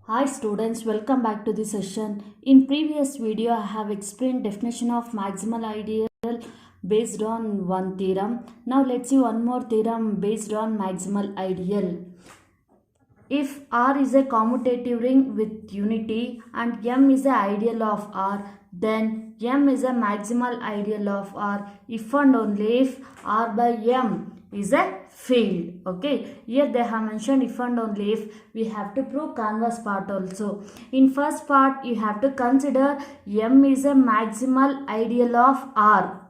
Hi students, welcome back to the session. In previous video, I have explained definition of maximal ideal based on one theorem. Now let's see one more theorem based on maximal ideal. If R is a commutative ring with unity and M is the ideal of R, then M is a maximal ideal of R if and only if R by M is a field. Okay, here they have mentioned if and only if. We have to prove converse part also. In first part, you have to consider M is a maximal ideal of R.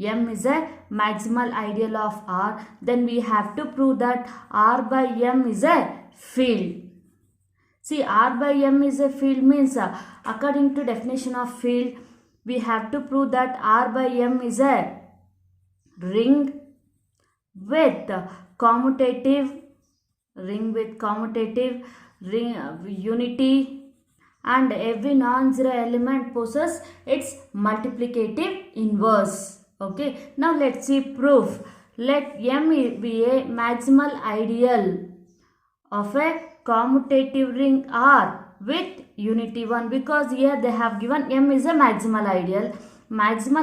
M is a maximal ideal of R. Then we have to prove that R by M is a field. See, R by M is a field means according to definition of field, we have to prove that R by M is a ring with commutative unity, and every non-zero element possesses its multiplicative inverse. Okay, now let's see proof. Let M be a maximal ideal of a commutative ring R with unity 1, because here they have given M is a maximal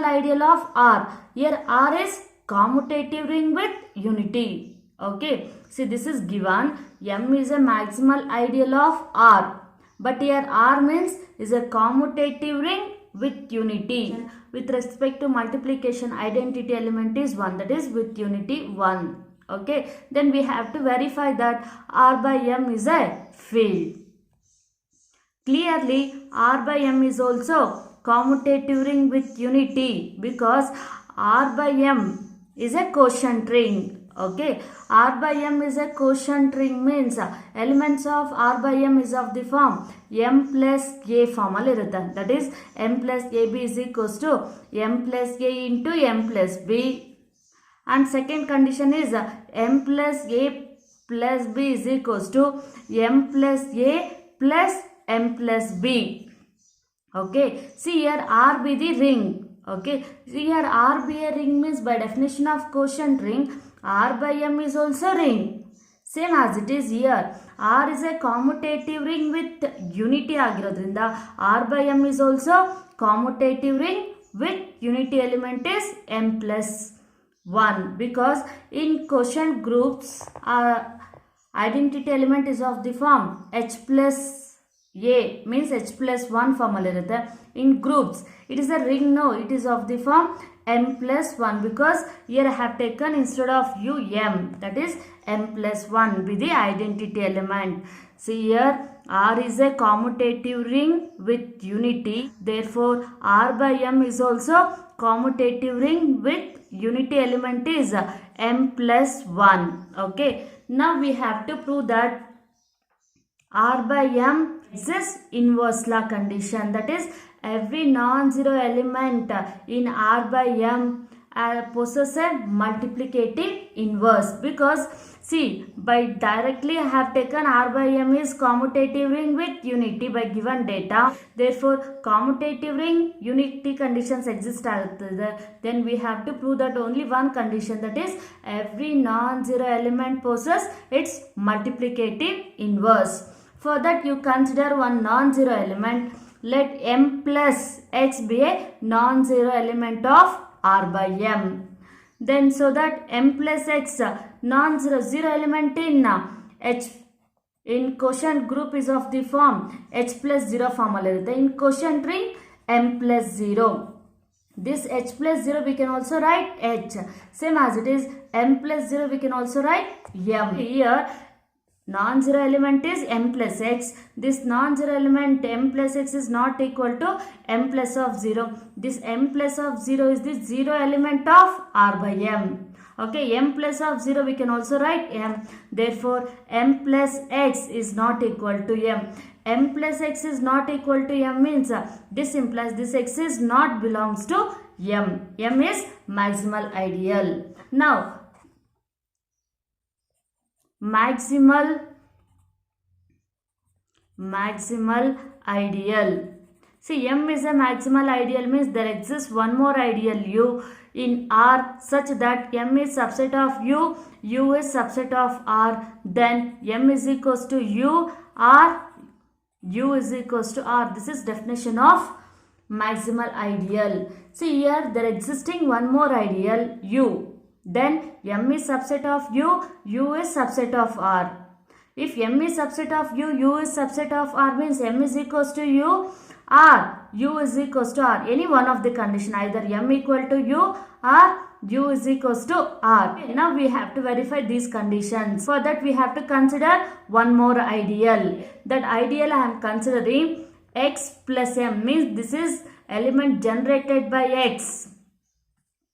ideal of R. Here R is commutative ring with unity. Okay, see, this is given M is a maximal ideal of R, but here R means is a commutative ring with unity. With respect to multiplication, identity element is 1, that is with unity 1. Okay, then we have to verify that R by M is a field. Clearly, R by M is also commutative ring with unity, because R by M is a quotient ring. Okay, R by M is a quotient ring means elements of R by M is of the form M plus A form ಅಲ್ಲಿ ಇರುತ್ತೆ. That is M plus AB is equals to M plus A into M plus B. And second condition is M plus A plus B is equals to M plus A plus M plus B. Okay, see here R be the ring. Okay, see here R be a ring means by definition of quotient ring, R by M is also ring. Same as it is here. R is a commutative ring with unity ಆಗಿರೋದ್ರಿಂದ R by M is also commutative ring with unity element is M plus 1, because in quotient groups identity element is of the form H plus A means H plus 1 form alirutte. In groups it is a ring, no, it is of the form M plus 1, because here I have taken instead of U M, that is M plus 1 be the identity element. See here R is a commutative ring with unity, therefore R by M is also commutative ring with unity element is M plus 1. Okay, now we have to prove that R by M exists inverse law condition, that is every non-zero element in R by M possesses a multiplicative inverse, because see, by directly I have taken R by M is commutative ring with unity by given data, therefore commutative ring unity conditions exist aguತ್ತದೆ. Then we have to prove that only one condition, that is every non-zero element possesses its multiplicative inverse. For that you consider one non-zero element. Let M plus X be a non-zero element of R by M. Then so that M plus X non-zero zero element in H in quotient group is of the form H plus 0 form alirutte. In quotient ring M plus 0. This H plus 0 we can also write H. Same as it is M plus 0 we can also write M. Here non-zero element is M plus X. This non-zero element M plus X is not equal to M plus of 0. This M plus of 0 is the zero element of R by M. Okay, M plus of 0 we can also write M. Therefore, M plus X is not equal to M. M plus X is not equal to M means this implies this X is not belongs to M. M is maximal ideal. Now, maximal ideal. See, M is a maximal ideal means there exists one more ideal U in R such that M is subset of U, U is subset of R, then M is equals to U, R U is equals to R. This is definition of maximal ideal. See here, there existing one more ideal, U. Then M is subset of U, U is subset of R. If M is subset of U, U is subset of R means M is equals to U, R, U is equals to R. Any one of the condition, either M equal to U or U is equals to R. Okay, now we have to verify these conditions. For that we have to consider one more ideal. That ideal I am considering X plus M means this is element generated by X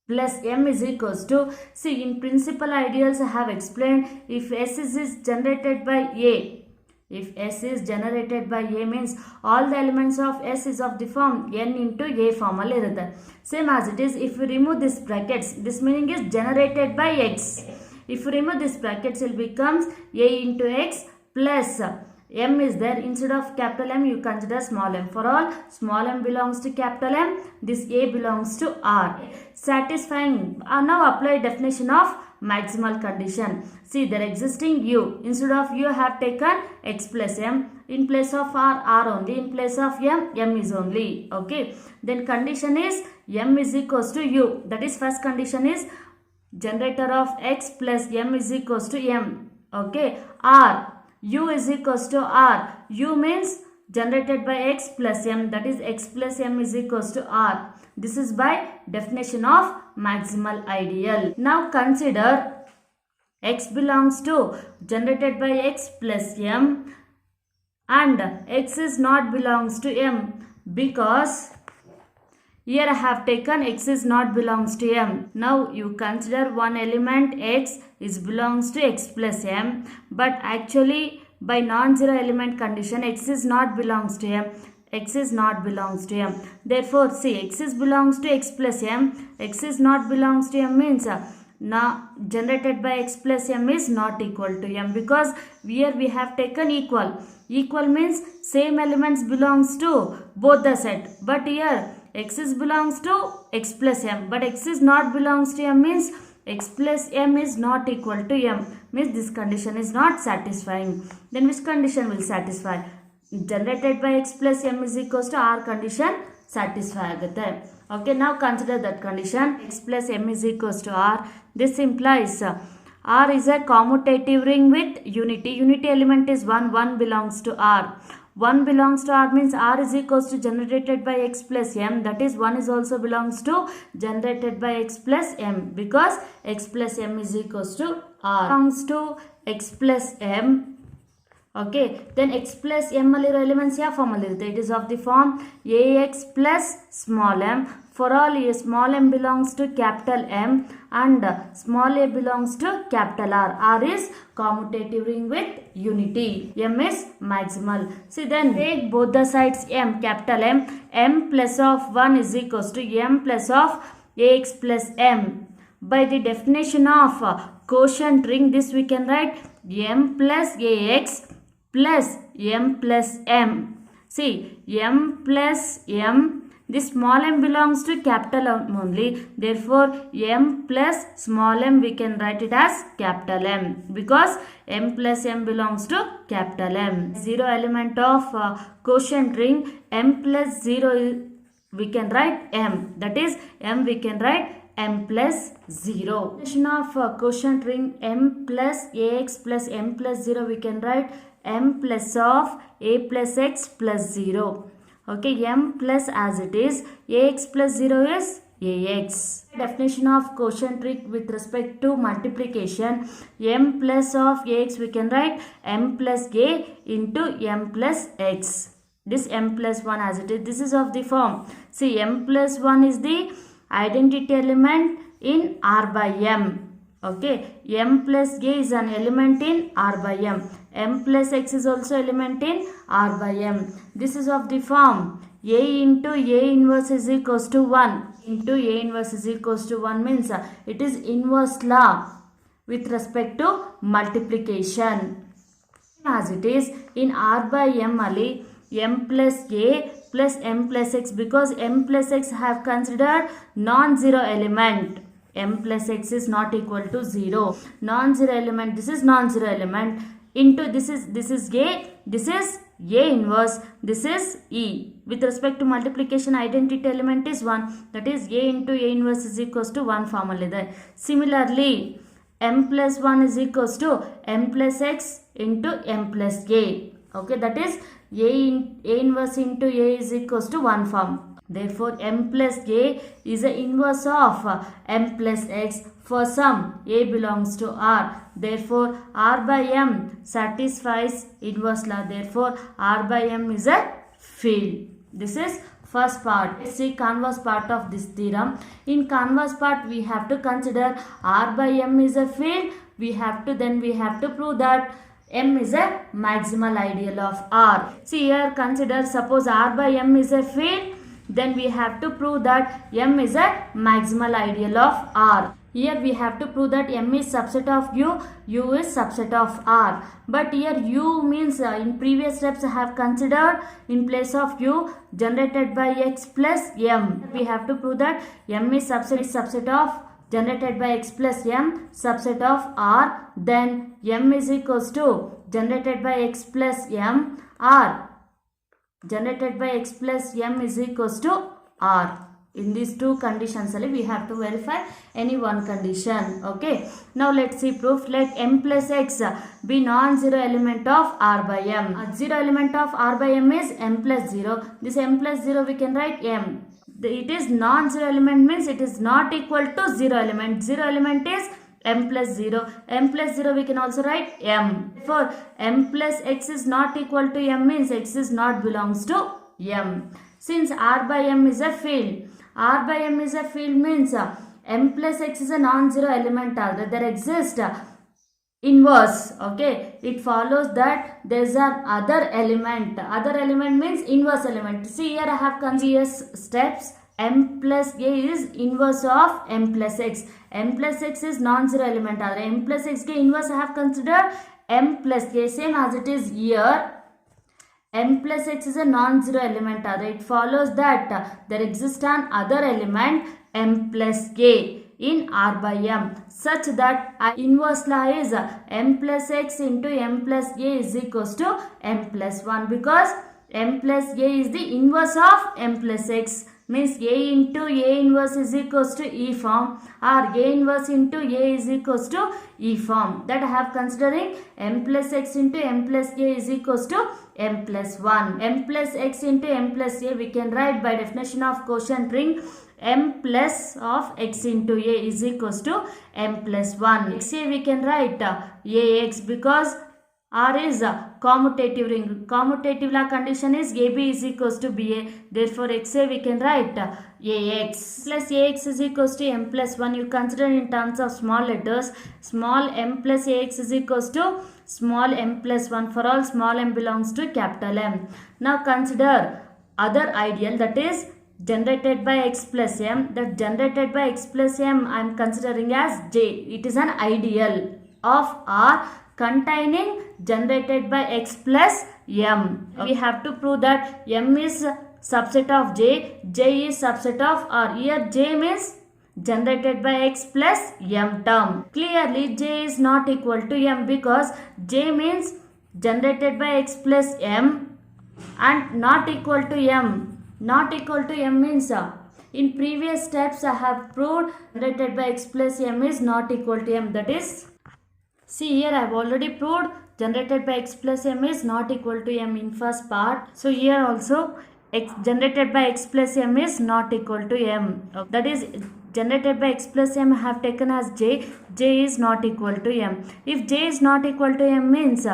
plus M is equals to, see in principal ideals I have explained, if S is generated by A, if S is generated by A means all the elements of S is of the form N into A form alli irutte. Same as it is, if we remove this brackets, this meaning is generated by X. If we remove this brackets, it becomes A into X plus M is there, instead of capital M you consider small m. For all small m belongs to capital M, this A belongs to R. Satisfying. Now apply definition of maximal condition. See, there existing U, instead of U I have taken X plus M, in place of R, R only, in place of M, M is only. Okay, then condition is M is equals to U. That is first condition is generator of X plus M is equals to M. Okay, R, U is equals to R. U means generated by X plus M, that is X plus M is equals to R. This is by definition of maximal ideal. Now consider X belongs to generated by X plus M and X is not belongs to M, because here I have taken X is not belongs to M. Now you consider one element X is belongs to X plus M, but actually by non-zero element condition X is not belongs to M, X is not belongs to M. Therefore see, X is belongs to X plus M, X is not belongs to M means now generated by X plus M is not equal to M, because here we have taken equal. Equal means same elements belongs to both the set, but here X is belongs to X plus M, but X is not belongs to M means X plus M is not equal to M, means this condition is not satisfying. Then which condition will satisfy? Generated by X plus M is equals to R condition satisfy agutte. Okay, now consider that condition, X plus M is equals to R. This implies R is a commutative ring with unity. Unity element is 1, 1 belongs to R. 1 belongs to R means R is equals to generated by X plus M, that is 1 is also belongs to generated by X plus M, because X plus M is equals to R. Belongs to X plus M. Okay, then X plus M aliro elements ya form alirute. It is of the form AX plus small m. For all a small m belongs to capital M and small a belongs to capital R. R is commutative ring with unity. M is maximal. See, then take both the sides M, capital M. M plus of 1 is equals to M plus of AX plus M. By the definition of quotient ring, this we can write M plus AX plus M plus M. See, M plus M, this small m belongs to capital M only. Therefore, M plus small m we can write it as capital M, because M plus M belongs to capital M. Zero element of quotient ring, M plus 0 we can write M. That is, M we can write M plus 0. Definition of quotient ring M plus AX plus M plus 0 we can write M plus of A plus X plus 0. Okay, M plus as it is, AX plus 0 is AX. Definition of quotient ring with respect to multiplication, M plus of AX we can write M plus A into M plus X. This M plus 1 as it is, this is of the form. See, M plus 1 is the identity element in R by M. Okay, M plus A is an element in R by M. M plus X is also element in R by M. This is of the form A into A inverse is equals to 1 into A inverse is equals to 1 means it is inverse law with respect to multiplication. As it is in R by M ali, M plus A plus M plus X, because M plus X have considered non-zero element. M plus X is not equal to 0. Non-zero element, this is non-zero element into this is A, this is A inverse. This is E. With respect to multiplication, identity element is 1. That is A into A inverse is equals to 1 formula there. Similarly, m plus 1 is equals to m plus x into m plus a. Okay, that is A inverse into A is equals to 1 form. Therefore, m plus a is the inverse of m plus x for some a belongs to R. Therefore, R by m satisfies inverse law. Therefore, R by m is a field. This is first part. Let's see converse part of this theorem. In converse part, we have to consider R by m is a field. We have to prove that m is a maximal ideal of R. See here, consider suppose R by m is a field. Then we have to prove that m is a maximal ideal of R. Here we have to prove that m is subset of U, U is subset of R. But here U means in previous steps I have considered in place of U generated by x plus m. We have to prove that m is subset of generated by x plus m subset of R. Then m is equals to generated by x plus m R. Generated by x plus m is equals to R. In these two conditions we have to verify any one condition. Okay. Now let's see proof. Let m plus x be non-zero element of R by m. Zero element of R by m is m plus 0. This m plus 0 we can write m. It is non-zero element means it is not equal to zero element. Zero element is m plus 0. M plus 0 we can also write m. For m plus x is not equal to m means x is not belongs to m. Since R by m is a field. R by m is a field means m plus x is a non-zero element. There exists inverse. Okay. It follows that there is an other element. Other element means inverse element. See here I have continuous steps. M plus a is inverse of m plus x. M plus x is non-zero element. M plus x ke inverse I have considered m plus a, same as it is here. M plus x is a non-zero element. It follows that there exists an other element m plus k in R by m such that inverse law is m plus x into m plus a is equals to m plus 1 because m plus a is the inverse of m plus x. Means a into a inverse is equals to E form or a inverse into a is equals to E form. That I have considering m plus x into m plus a is equals to m plus 1. M plus x into m plus a we can write by definition of quotient ring m plus of x into a is equals to m plus 1. xa we can write ax because R is a commutative ring. Commutative law condition is AB is equals to BA. Therefore, XA we can write AX plus AX is equals to M plus 1. You consider in terms of small letters. Small m plus AX is equals to small m plus 1. For all small m belongs to capital M. Now consider other ideal that is generated by x plus m. That generated by x plus m I am considering as J. It is an ideal of R containing generated by x plus m. We have to prove that m is subset of j, j is subset of r. Here j means generated by x plus m term. Clearly j is not equal to m because j means generated by x plus m and not equal to m. Not equal to m means in previous steps I have proved generated by x plus m is not equal to m. That is, see here I have already proved generated by x plus m is not equal to m in first part. So here also x generated by x plus m is not equal to m. That is generated by x plus m I have taken as j. J is not equal to m. If j is not equal to m means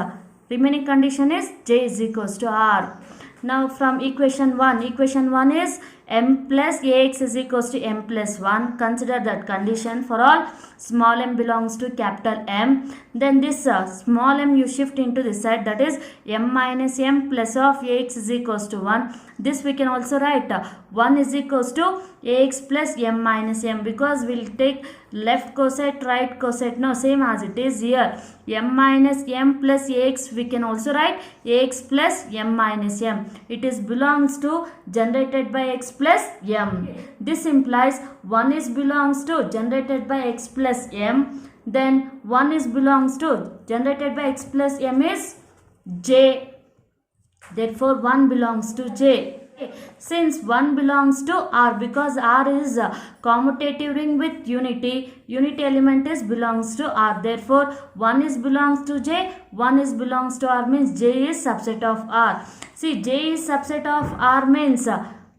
remaining condition is j is equals to r. Now from equation 1 is m plus ax is equals to m plus 1. Consider that condition for all small m belongs to capital M. Then this small m you shift into this side, that is m minus m plus of ax is equals to 1. This we can also write 1 is equals to ax plus m minus m because we will take left coset right coset. No, same as it is here. M minus m plus ax we can also write ax plus m minus m. It is belongs to generated by x plus m. This implies 1 is belongs to generated by x plus m. Then 1 is belongs to generated by x plus m is j. Therefore 1 belongs to J. Since 1 belongs to R, because R is a commutative ring with unity, unity element is belongs to R. Therefore 1 is belongs to J, 1 is belongs to R means J is subset of R. See, J is subset of R means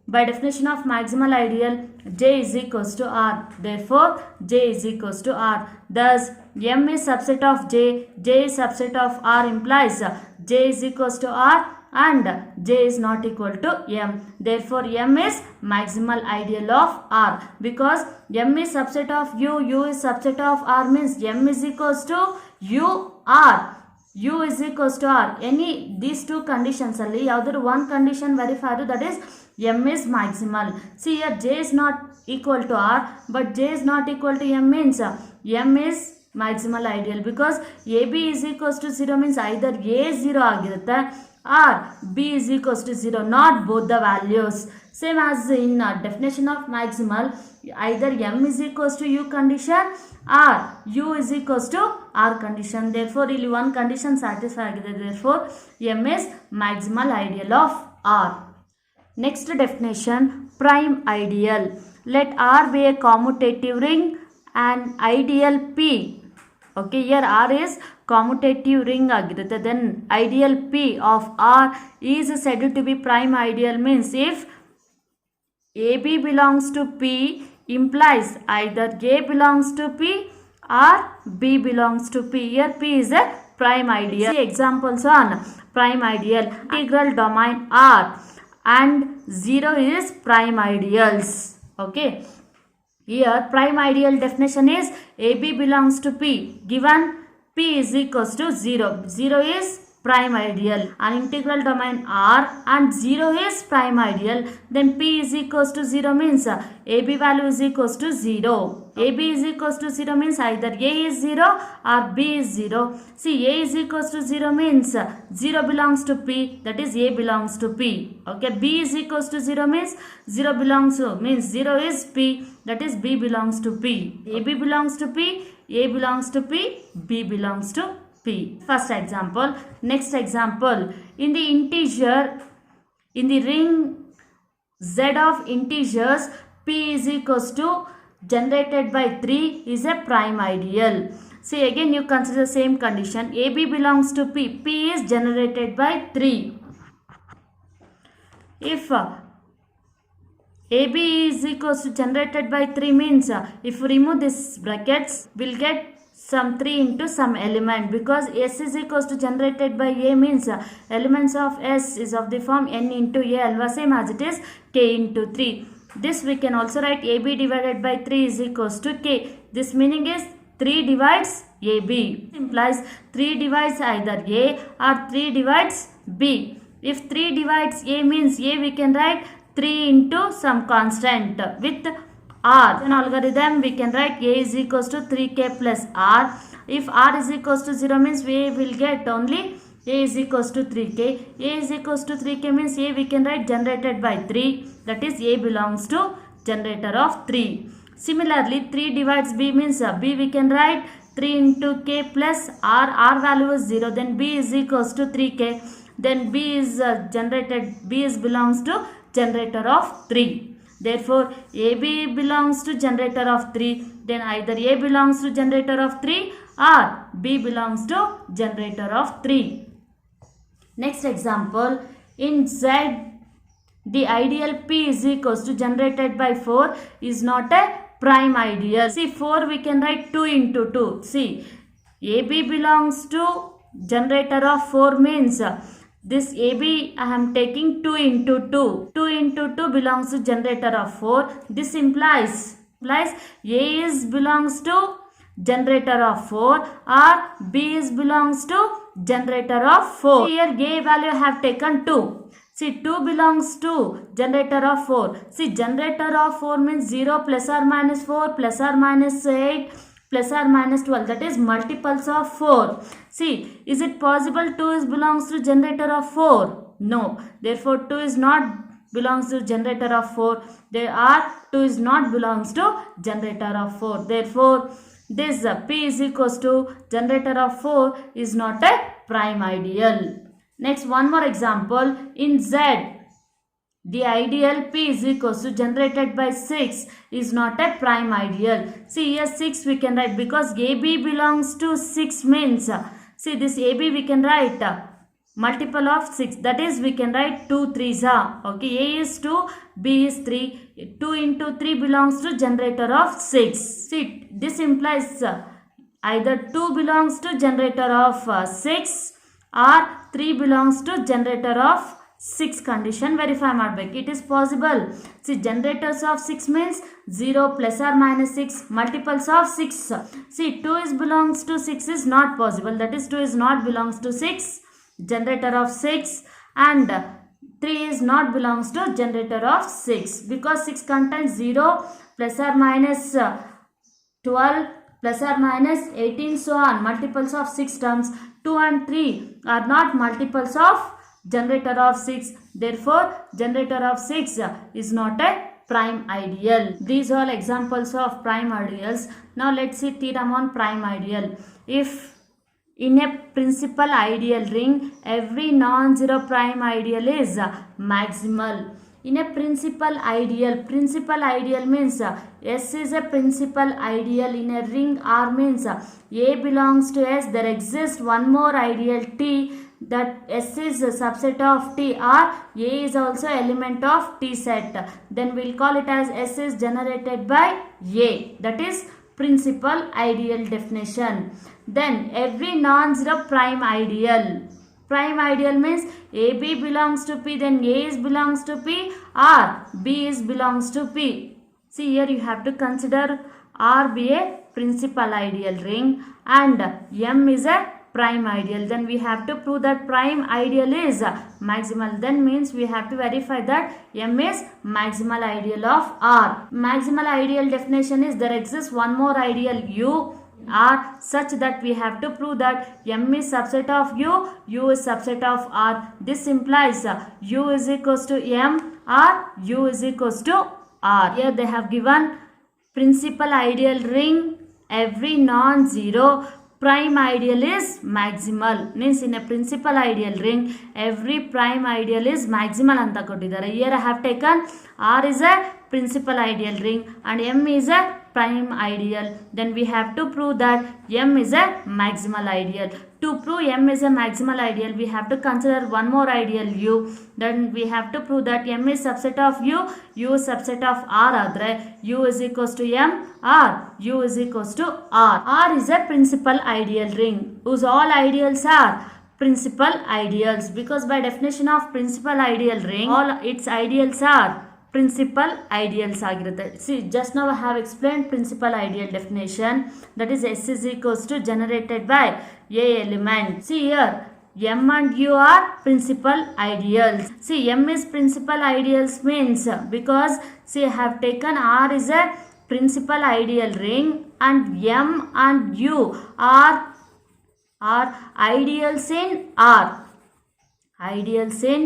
by definition of maximal ideal, J is equals to R. Therefore J is equals to R. Thus M is subset of J, J is subset of R implies J is equals to R and J is not equal to M. Therefore M is maximal ideal of R, because M is subset of U, U is subset of R means M is equals to U, R. U is equals to R. Any these two conditions alli yavadaru one condition verify, that is M is maximal. See here, J is not equal to R, but J is not equal to M means M is maximal ideal, because AB is equals to 0 means either A 0 ಆಗಿರುತ್ತೆ or B is equals to 0, not both the values. Same as in definition of maximal, either M is equals to U condition or U is equals to R condition. Therefore ಇಲ್ಲಿ one condition satisfy ಆಗಿದೆ. Therefore M is maximal ideal of R. Next definition, prime ideal. Let R be a commutative ring and ideal P. Okay, here R is commutative ring ಆಗಿರುತ್ತೆ. Then ideal P of R is said to be prime ideal means if AB belongs to P implies either A belongs to P or B belongs to P. Here P is a prime ideal. See examples on prime ideal. Integral domain R and 0 is prime ideals. Okay. Here prime ideal definition is AB belongs to P. Given P is equals to 0. 0 is prime ideal. An integral domain R and 0 is prime ideal. Then P is equals to 0 means AB value is equals to 0. AB is equals to 0 means either A is 0 or B is 0. See, A is equals to 0 means 0 belongs to P, that is A belongs to P. Okay, B is equals to 0 means 0 belongs to means 0 is P, that is B belongs to P. AB belongs to P, A belongs to P, B belongs to P. First example. Next example, in the integer, in the ring Z of integers, P is equals to generated by 3 is a prime ideal. See, again you consider same condition. AB belongs to P. P is generated by 3. If AB is equals to generated by 3 means if we remove this brackets, we'll get some 3 into some element, because S is equals to generated by A means elements of S is of the form N into A alva, same as it is K into 3. This we can also write AB divided by 3 is equals to K. This meaning is 3 divides AB. Implies 3 divides either A or 3 divides B. If 3 divides A means A we can write 3 into some constant with R. In algorithm we can write A is equals to 3K plus R. If R is equals to 0 means we will get only A is equals to 3K. A is equals to 3K means A we can write generated by 3, that is A belongs to generator of 3. Similarly 3 divides B means B we can write 3 into K plus R. R value is 0, then B is equals to 3K. Then B is generated, B is belongs to generator of 3. Therefore AB belongs to generator of 3, then either A belongs to generator of 3 or B belongs to generator of 3. Next example, in Z the ideal P is equals to generated by 4 is not a prime ideal. See, 4 we can write 2 into 2. See, AB belongs to generator of 4 means this AB I am taking 2 into 2. 2 into 2 belongs to generator of 4. This implies A is belongs to generator of 4 or B is belongs to generator of 4. Here A value I have taken 2. See, 2 belongs to generator of 4. See, generator of 4 means 0 plus or minus 4 plus or minus 8 plus or minus 12, that is multiples of 4. See, is it possible 2 is belongs to generator of 4? No. Therefore 2 is not belongs to generator of 4. There are 2 is not belongs to generator of 4. Therefore this P is equals to generator of 4 is not a prime ideal. Next, one more example. In Z, the ideal P is equals to generated by 6 is not a prime ideal. See here 6 we can write because AB belongs to 6 means, see this AB we can write multiple of 6, that is we can write 2 3s are. Okay, A is 2, B is 3. 2 into 3 belongs to generator of 6. See, this implies either 2 belongs to generator of 6 or 3 belongs to generator of 6 condition verify ಮಾಡಬೇಕು. It is possible. See, generators of 6 means 0 plus or minus 6 multiples of 6. See, 2 is belongs to 6 is not possible. That is 2 is not belongs to 6 generator of 6 and 3 is not belongs to generator of 6 because 6 contains 0 plus or minus 12 plus or minus 18 so on multiples of 6 terms. 2 and 3 are not multiples of generator of 6, therefore generator of 6 is not a prime ideal. These are examples of prime ideals. Now let's see theorem on prime ideal. If in a principal ideal ring every non-zero prime ideal is maximal. In a principal ideal means S is a principal ideal in a ring R means A belongs to S, there exists one more ideal T, that S is a subset of T or A is also element of T set, then we'll call it as S is generated by A, that is principal ideal definition. Then every non-zero prime ideal means AB belongs to P, then A is belongs to P or B is belongs to P. See here you have to consider R be a principal ideal ring and M is a prime ideal. Then we have to prove that prime ideal is maximal. Then means we have to verify that M is maximal ideal of R. Maximal ideal definition is there exists one more ideal U R such that we have to prove that M is subset of U, U is subset of R. This implies U is equals to M or U is equals to R. Here they have given principal ideal ring every non-zero prime ideal is maximal, means in a principal ideal ring every prime ideal is maximal anta kottidare. Here I have taken R is a principal ideal ring and M is a prime ideal. Then we have to prove that M is a maximal ideal. To prove M is a maximal ideal we have to consider one more ideal U. Then we have to prove that M is subset of U, U is subset of R ಆದರೆ U is equals to M or U is equals to R. R is a principal ideal ring whose all ideals are principal ideals because by definition of principal ideal ring all its ideals are principal ideals ಆಗಿರುತ್ತೆ. See, just now I have explained principal ideal definition, that is S is equals to generated by A element. See here M and U are principal ideals. See, M is principal ideals means because see I have taken R is a principal ideal ring and M and U are ideals in R. Ideals in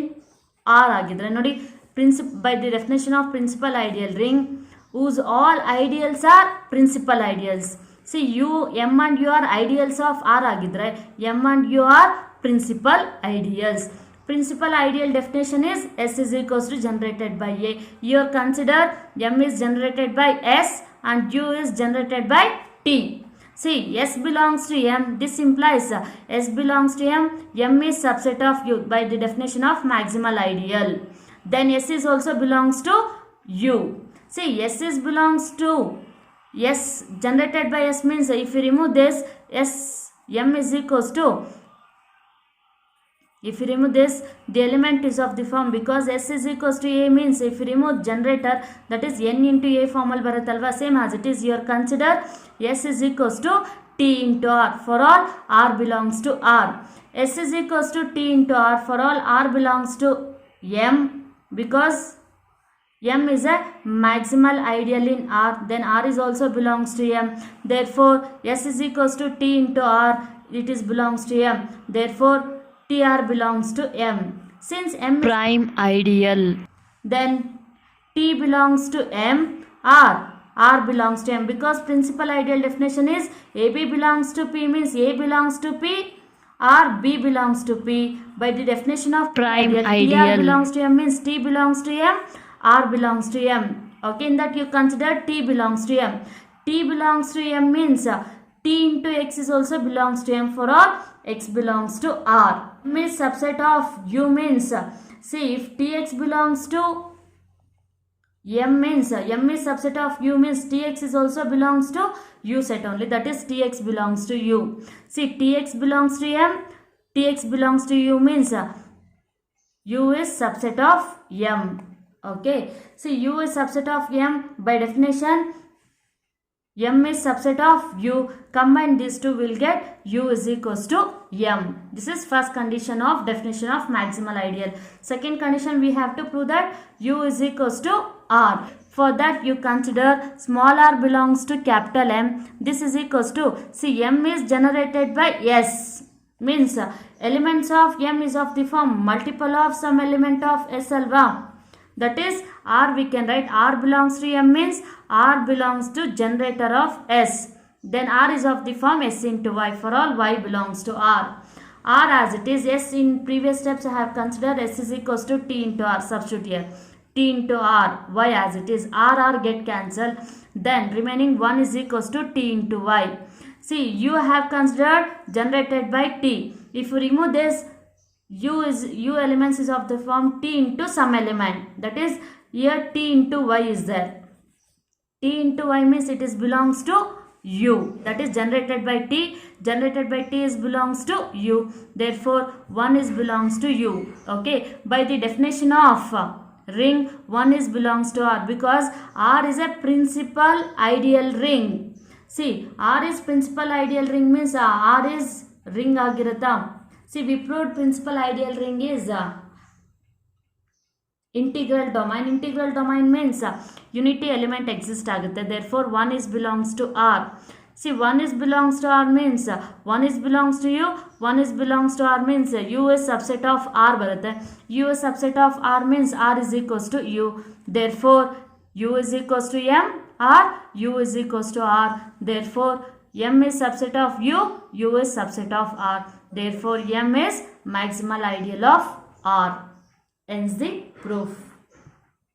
R ಆಗಿದ್ರೆ ನೋಡಿ by the definition of principal ideal ring whose all ideals are principal ideals. See, M and U are ideals of R agidre M and U are principal ideals. Principal ideal definition is S is equals to generated by A. Here consider M is generated by S and U is generated by T. See, S belongs to M. This implies S belongs to M. M is subset of U by the definition of maximal ideal. Then S is also belongs to U. See, S is belongs to S generated by S means if you remove this S, M is equals to, if you remove this the element is of the form because S is equals to A means if you remove generator that is N into A form al baratalva, same as it is here consider S is equals to T into R for all R belongs to R. S is equals to T into R for all R belongs to M because M is a maximal ideal in R, then R is also belongs to M. Therefore, S is equals to T into R, it is belongs to M. Therefore, TR belongs to M. Since M is prime ideal, then T belongs to M or R belongs to M because principal ideal definition is AB belongs to P means A belongs to P or B belongs to P. By the definition of Prime TR ideal. belongs to M means T belongs to M, R belongs to M. Okay, in that you consider T belongs to M. T belongs to M means T into X is also belongs to M for all X belongs to R. M is subset of U means, see, if Tx belongs to M means M is subset of U means Tx is also belongs to U set only, that is Tx belongs to U. See, Tx belongs to M, Tx belongs to U means U is subset of M. Okay, see, U is subset of M. By definition, M is subset of U. Combine these two, will get U is equals to M. This is first condition of definition of maximal ideal. Second condition, we have to prove that U is equals to R. For that, you consider small r belongs to capital M. This is equals to, see, M is generated by S. Means elements of M is of the form multiple of some element of S alpha. That is R, we can write R belongs to M means R belongs to generator of S. Then R is of the form S into Y for all Y belongs to R. R as it is, S in previous steps I have considered S is equals to T into R. Substitute here. T into R. Y as it is. R get cancelled. Then remaining 1 is equals to T into Y. See, U have considered generated by T. If you remove this, U elements is of the form T into some element. That is, here T into Y is there. T into Y means it is belongs to U. That is generated by T. Generated by T is belongs to U. Therefore, 1 is belongs to U. Okay. By the definition of ring, 1 is belongs to R because R is a principal ideal ring. See, R is principal ideal ring means R is ring agirata. See, we proved principal ideal ring is integral domain. Integral domain means unity element exists agutte. Therefore, 1 is belongs to R. See, 1 is belongs to R means 1 is belongs to U. 1 is belongs to R means U is subset of R barutte. U is subset of R means R is equals to U. Therefore, U is equals to M or U is equals to R. Therefore, M is subset of U. U is subset of R. Therefore, M is maximal ideal of R. Ends the proof.